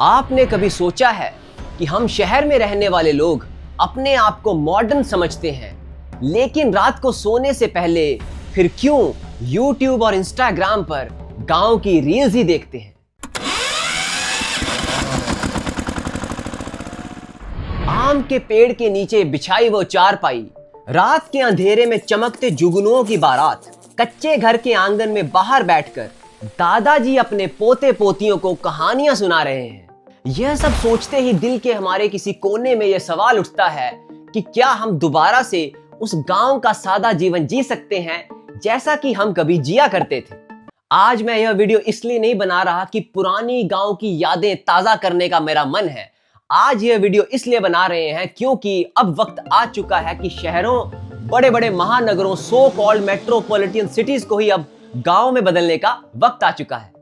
आपने कभी सोचा है कि हम शहर में रहने वाले लोग अपने आप को मॉडर्न समझते हैं, लेकिन रात को सोने से पहले फिर क्यों YouTube और Instagram पर गांव की रील्स ही देखते हैं। आम के पेड़ के नीचे बिछाई वो चारपाई, रात के अंधेरे में चमकते जुगनुओं की बारात, कच्चे घर के आंगन में बाहर बैठकर दादाजी अपने पोते पोतियों को कहानियां सुना रहे हैं। यह सब सोचते ही दिल के हमारे किसी कोने में यह सवाल उठता है कि क्या हम दोबारा से उस गांव का सादा जीवन जी सकते हैं जैसा कि हम कभी जिया करते थे। आज मैं यह वीडियो इसलिए नहीं बना रहा कि पुरानी गांव की यादें ताजा करने का मेरा मन है। आज यह वीडियो इसलिए बना रहे हैं क्योंकि अब वक्त आ चुका है कि शहरों, बड़े बड़े महानगरों, सो कॉल्ड मेट्रोपॉलिटन सिटीज को ही अब गांव में बदलने का वक्त आ चुका है।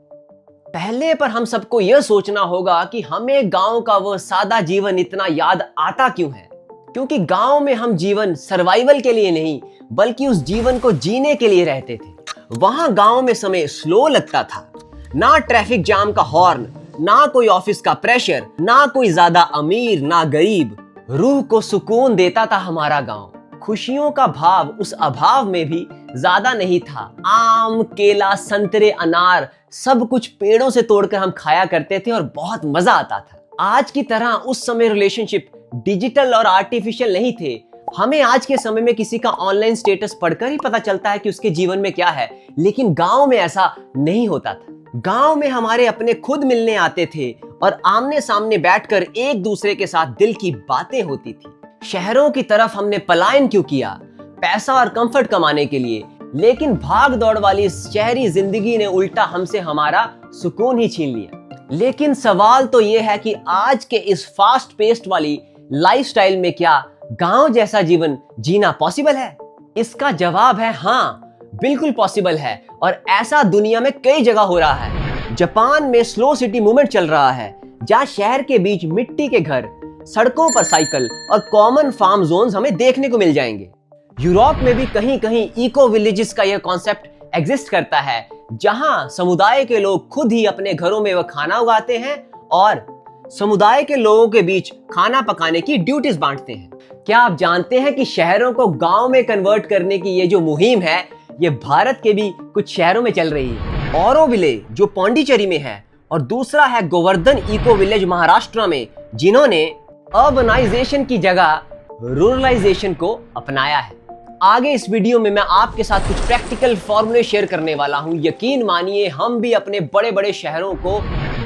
पहले पर हम सबको यह सोचना होगा कि हमें गांव का वह सादा जीवन इतना याद आता क्यों है, क्योंकि गांव में हम जीवन सर्वाइवल के लिए नहीं बल्कि उस जीवन को जीने के लिए रहते थे। वहां गांव में समय स्लो लगता था, ना ट्रैफिक जाम का हॉर्न, ना कोई ऑफिस का प्रेशर, ना कोई ज्यादा अमीर ना गरीब। रूह को सुकून देता था हमारा गांव। खुशियों का भाव उस अभाव में भी ज्यादा नहीं था। आम, केला, संतरे, अनार सब कुछ पेड़ों से तोड़कर हम खाया करते थे और बहुत मजा आता था। आज की तरह उस समय रिलेशनशिप डिजिटल और आर्टिफिशियल नहीं थे। हमें आज के समय में किसी का ऑनलाइन स्टेटस पढ़कर ही पता चलता है कि उसके जीवन में क्या है, लेकिन गांव में ऐसा नहीं होता था। गांव में हमारे अपने खुद मिलने आते थे और आमने सामने बैठकर एक दूसरे के साथ दिल की बातें होती थी। शहरों की तरफ हमने पलायन क्यों किया? पैसा और कंफर्ट कमाने के लिए, लेकिन भाग दौड़ वाली शहरी जिंदगी ने उल्टा हमसे हमारा सुकून ही छीन लिया। लेकिन सवाल तो यह है कि आज के इस फास्ट पेस्ड वाली लाइफस्टाइल में क्या गांव जैसा जीवन जीना पॉसिबल है? इसका जवाब है हाँ, बिल्कुल पॉसिबल है, और ऐसा दुनिया में कई जगह हो रहा है। जापान में स्लो सिटी मूवमेंट चल रहा है, जहां शहर के बीच मिट्टी के घर, सड़कों पर साइकिल और कॉमन फार्म जोन्स हमें देखने को मिल जाएंगे। यूरोप में भी कहीं कहीं इको विलेजेस का यह कॉन्सेप्ट एग्जिस्ट करता है, जहां समुदाय के लोग खुद ही अपने घरों में वह खाना उगाते हैं और समुदाय के लोगों के बीच खाना पकाने की ड्यूटीज बांटते हैं। क्या आप जानते हैं कि शहरों को गांव में कन्वर्ट करने की ये जो मुहिम है, ये भारत के भी कुछ शहरों में चल रही है। औरो विलेज जो पौंडीचेरी में है और दूसरा है गोवर्धन इको विलेज महाराष्ट्र में, जिन्होंने अर्बनाइजेशन की जगह रूरलाइजेशन को अपनाया है। आगे इस वीडियो में मैं आपके साथ कुछ प्रैक्टिकल फॉर्मूले शेयर करने वाला हूं। यकीन मानिए हम भी अपने बड़े बड़े शहरों को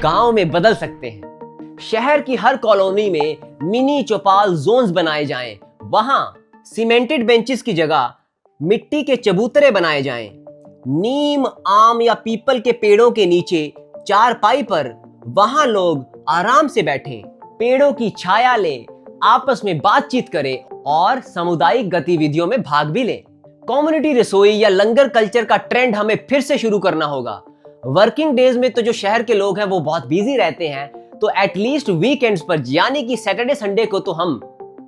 गांव में बदल सकते हैं। शहर की हर कॉलोनी में मिनी चौपाल जोन्स बनाए जाएं, वहां सीमेंटेड बेंचेस की जगह मिट्टी के चबूतरे बनाए जाएं। नीम, आम या पीपल के पेड़ों के नीचे चारपाई पर वहां लोग आराम से बैठें, पेड़ों की छाया लें, आपस में बातचीत करें और सामुदायिक गतिविधियों में भाग भी लें। कम्युनिटी रसोई या लंगर कल्चर का ट्रेंड हमें फिर से शुरू करना होगा। वर्किंग डेज में तो जो शहर के लोग हैं वो बहुत बिजी रहते हैं, तो एटलीस्ट वीकेंड्स पर यानी कि सैटरडे संडे को तो हम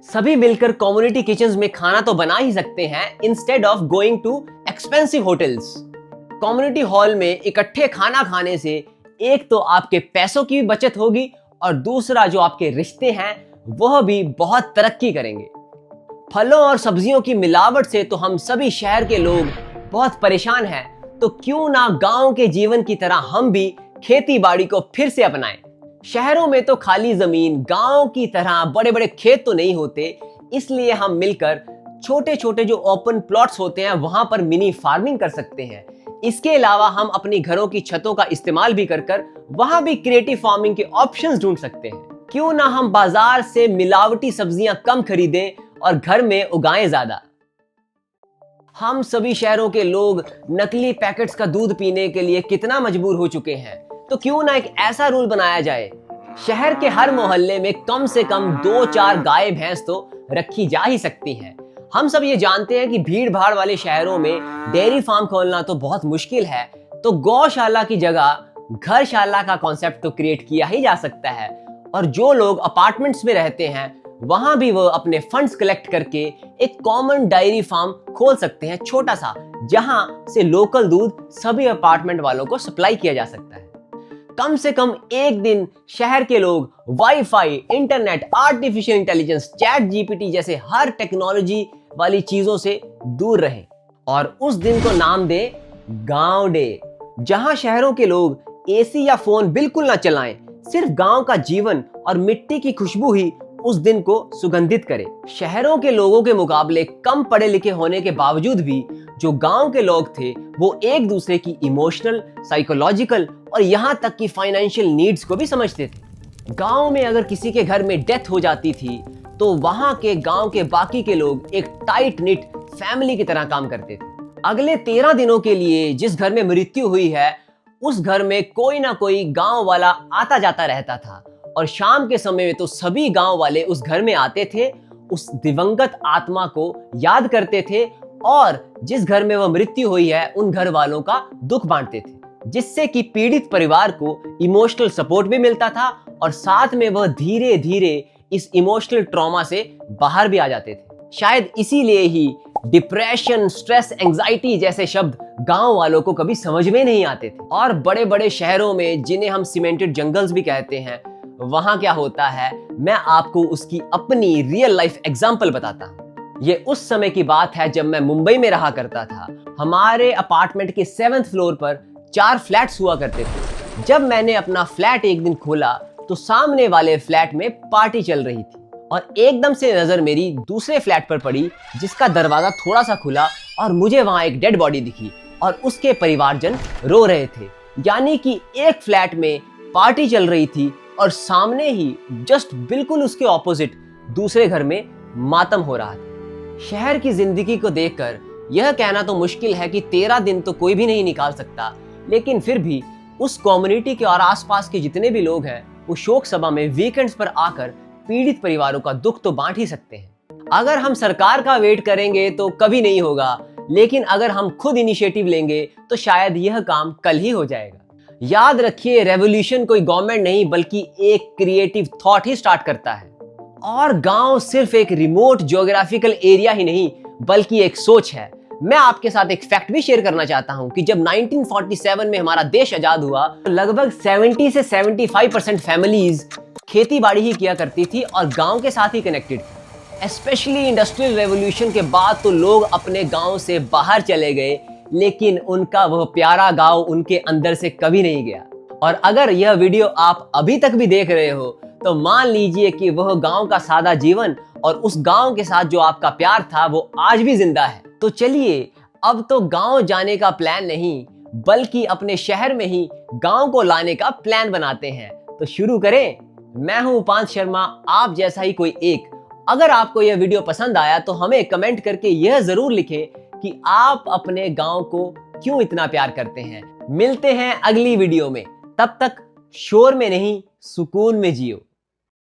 सभी मिलकर कम्युनिटी किचन्स में खाना तो बना ही सकते हैं, instead of going too expensive hotels. Community hall में इकट्ठे खाना खाने से एक तो आपके पैसों की भी बचत होगी और दूसरा जो आपके रिश्ते हैं वह भी बहुत तरक्की करेंगे। फलों और सब्जियों की मिलावट से तो हम सभी शहर के लोग बहुत परेशान हैं, तो क्यों ना गांव के जीवन की तरह हम भी खेती बाड़ी को फिर से अपनाएं। शहरों में तो खाली जमीन, गांव की तरह बड़े बड़े खेत तो नहीं होते, इसलिए हम मिलकर छोटे छोटे जो ओपन प्लॉट्स होते हैं वहां पर मिनी फार्मिंग कर सकते हैं। इसके अलावा हम अपनी घरों की छतों का इस्तेमाल भी कर वहां भी क्रिएटिव फार्मिंग के ऑप्शंस ढूंढ सकते हैं। क्यों ना हम बाजार से मिलावटी सब्जियां कम खरीदें और घर में उगाएं ज्यादा। हम सभी शहरों के लोग नकली पैकेट्स का दूध पीने के लिए कितना मजबूर हो चुके हैं, तो क्यों ना एक ऐसा रूल बनाया जाए, शहर के हर मोहल्ले में कम से कम 2-4 गाय भैंस तो रखी जा ही सकती हैं। हम सब ये जानते हैं कि भीड़ भाड़ वाले शहरों में डेयरी फार्म खोलना तो बहुत मुश्किल है, तो गौशाला की जगह घरशाला का कॉन्सेप्ट तो क्रिएट किया ही जा सकता है। और जो लोग अपार्टमेंट्स में रहते हैं वहां भी वो अपने फंड्स कलेक्ट करके एक कॉमन डायरी फार्म खोल सकते हैं, छोटा सा, जहां से लोकल दूध सभी अपार्टमेंट वालों को सप्लाई किया जा सकता है। कम से कम एक दिन शहर के लोग wifi, internet, artificial intelligence, chat GPT जैसे हर टेक्नोलॉजी वाली चीजों से दूर रहें। और उस दिन को नाम दे गांव डे, जहां शहरों के लोग एसी या फोन बिल्कुल ना चलाएं, सिर्फ गांव का जीवन और मिट्टी की खुशबू ही उस दिन को सुगंधित करे। शहरों के लोगों के मुकाबले कम पढ़े लिखे होने के बावजूद भी जो गांव के लोग थे वो एक दूसरे की इमोशनल, साइकोलॉजिकल और यहाँ तक कि फाइनेंशियल नीड्स को भी समझते थे। गांव में अगर किसी के घर में डेथ हो जाती थी तो वहां के गांव के बाकी के लोग एक टाइट निट फैमिली की तरह काम करते थे। अगले 13 दिनों के लिए जिस घर में मृत्यु हुई है उस घर में कोई ना कोई गांव वाला आता जाता रहता था और शाम के समय में तो सभी गांव वाले उस घर में आते थे, उस दिवंगत आत्मा को याद करते थे और जिस घर में वह मृत्यु हुई है उन घर वालों का दुख बांटते थे, जिससे कि पीड़ित परिवार को इमोशनल सपोर्ट भी मिलता था और साथ में वह धीरे धीरे इस इमोशनल ट्रॉमा से बाहर भी आ जाते थे। शायद इसीलिए ही डिप्रेशन, स्ट्रेस, एंजाइटी जैसे शब्द गांव वालों को कभी समझ में नहीं आते थे। और बड़े बड़े शहरों में जिन्हें हम सीमेंटेड जंगल्स भी कहते हैं, वहां क्या होता है मैं आपको उसकी अपनी रियल लाइफ एग्जांपल बताता हूं। ये उस समय की बात है जब मैं मुंबई में रहा करता था। हमारे अपार्टमेंट के 7th फ्लोर पर 4 फ्लैट्स हुआ करते थे। जब मैंने अपना फ्लैट एक दिन खोला तो सामने वाले फ्लैट में पार्टी चल रही थी और एकदम से नजर मेरी दूसरे फ्लैट पर पड़ी जिसका दरवाजा थोड़ा सा खुला और मुझे वहां एक डेड बॉडी दिखी और उसके परिवारजन रो रहे थे। यानी कि एक फ्लैट में पार्टी चल रही थी और सामने ही जस्ट बिल्कुल उसके ऑपोजिट दूसरे घर में मातम हो रहा था। शहर की जिंदगी को देखकर यह कहना तो मुश्किल है कि 13 दिन तो कोई भी नहीं निकाल सकता, लेकिन फिर भी उस कम्युनिटी के और आसपास के जितने भी लोग हैं वो शोक सभा में वीकेंड्स पर आकर पीड़ित परिवारों का दुख तो बांट ही सकते हैं। अगर हम सरकार का वेट करेंगे तो कभी नहीं होगा, लेकिन अगर हम खुद इनिशिएटिव लेंगे तो शायद यह काम कल ही हो जाएगा। याद रखिए, रेवोल्यूशन कोई गवर्नमेंट नहीं बल्कि एक क्रिएटिव थॉट ही स्टार्ट करता है। और गांव सिर्फ एक रिमोट ज्योग्राफिकल एरिया ही नहीं बल्कि एक सोच है। मैं आपके साथ एक फैक्ट भी शेयर करना चाहता हूं कि जब 1947 में हमारा देश आजाद हुआ तो लगभग 70 से 75% फैमिलीज खेती बाड़ी ही किया करती थी और गांव के साथ ही कनेक्टेड थी। स्पेशली इंडस्ट्रियल रेवोल्यूशन के बाद तो लोग अपने गांव से बाहर चले गए, लेकिन उनका वह प्यारा गांव उनके अंदर से कभी नहीं गया। और अगर यह वीडियो आप अभी तक भी देख रहे हो तो मान लीजिए कि वह गांव का सादा जीवन और उस गांव के साथ जो आपका प्यार था वो आज भी जिंदा है। तो चलिए अब तो गांव जाने का प्लान नहीं बल्कि अपने शहर में ही गांव को लाने का प्लान बनाते हैं। तो शुरू करें। मैं हूं उपांश शर्मा, आप जैसा ही कोई एक। अगर आपको यह वीडियो पसंद आया तो हमें कमेंट करके यह जरूर लिखें कि आप अपने गांव को क्यों इतना प्यार करते हैं। मिलते हैं अगली वीडियो में, तब तक शोर में नहीं सुकून में जियो।